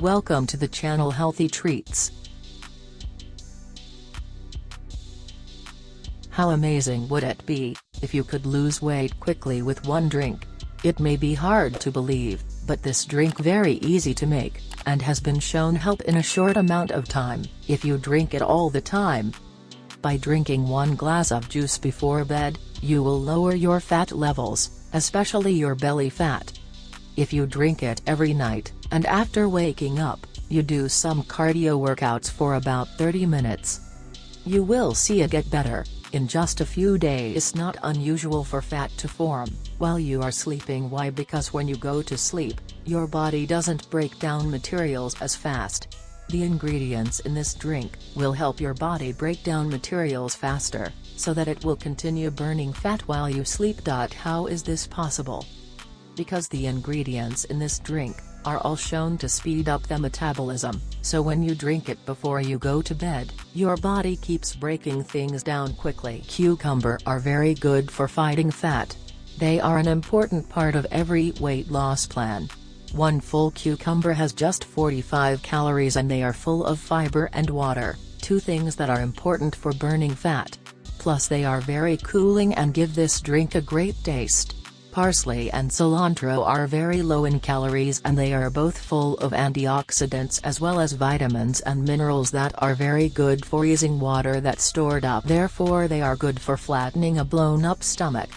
Welcome to the channel Healthy Treats. How amazing would it be if you could lose weight quickly with one drink? It may be hard to believe, but this drink very easy to make, and has been shown help in a short amount of time, if you drink it all the time. By drinking 1 glass of juice before bed, you will lower your fat levels, especially your belly fat. If you drink it every night, and after waking up, you do some cardio workouts for about 30 minutes. You will see it get better in just a few days. It's not unusual for fat to form while you are sleeping. Why? Because when you go to sleep, your body doesn't break down materials as fast. The ingredients in this drink will help your body break down materials faster, so that it will continue burning fat while you sleep. How is this possible? Because the ingredients in this drink are all shown to speed up the metabolism, so when you drink it before you go to bed, your body keeps breaking things down quickly. Cucumber are very good for fighting fat. They are an important part of every weight loss plan. One full cucumber has just 45 calories and they are full of fiber and water, two things that are important for burning fat. Plus they are very cooling and give this drink a great taste. Parsley and cilantro are very low in calories and they are both full of antioxidants as well as vitamins and minerals that are very good for easing water that's stored up. Therefore they are good for flattening a blown-up stomach.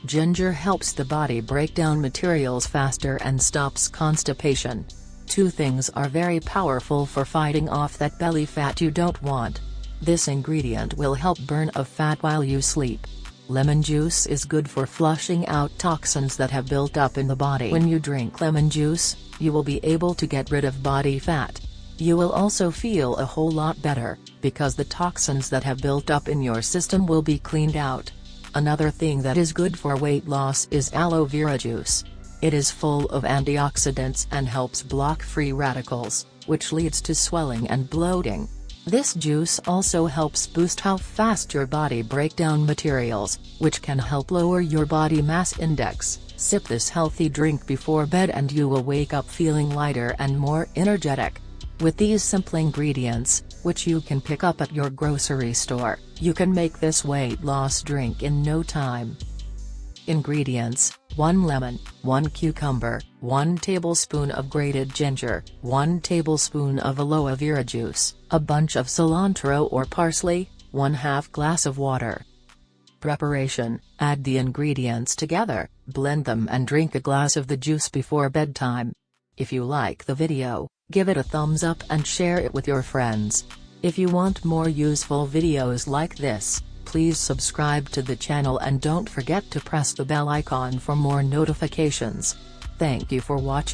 Ginger helps the body break down materials faster and stops constipation. Two things are very powerful for fighting off that belly fat you don't want. This ingredient will help burn off fat while you sleep. Lemon juice is good for flushing out toxins that have built up in the body. When you drink lemon juice, you will be able to get rid of body fat. You will also feel a whole lot better, because the toxins that have built up in your system will be cleaned out. Another thing that is good for weight loss is aloe vera juice. It is full of antioxidants and helps block free radicals, which leads to swelling and bloating. This juice also helps boost how fast your body break down materials, which can help lower your body mass index. Sip this healthy drink before bed and you will wake up feeling lighter and more energetic. With these simple ingredients, which you can pick up at your grocery store, you can make this weight loss drink in no time. Ingredients: 1 lemon, 1 cucumber, 1 tablespoon of grated ginger, 1 tablespoon of aloe vera juice, a bunch of cilantro or parsley, 1/2 glass of water. Preparation: add the ingredients together, blend them and drink a glass of the juice before bedtime. If you like the video, give it a thumbs up and share it with your friends. If you want more useful videos like this, please subscribe to the channel and don't forget to press the bell icon for more notifications. Thank you for watching.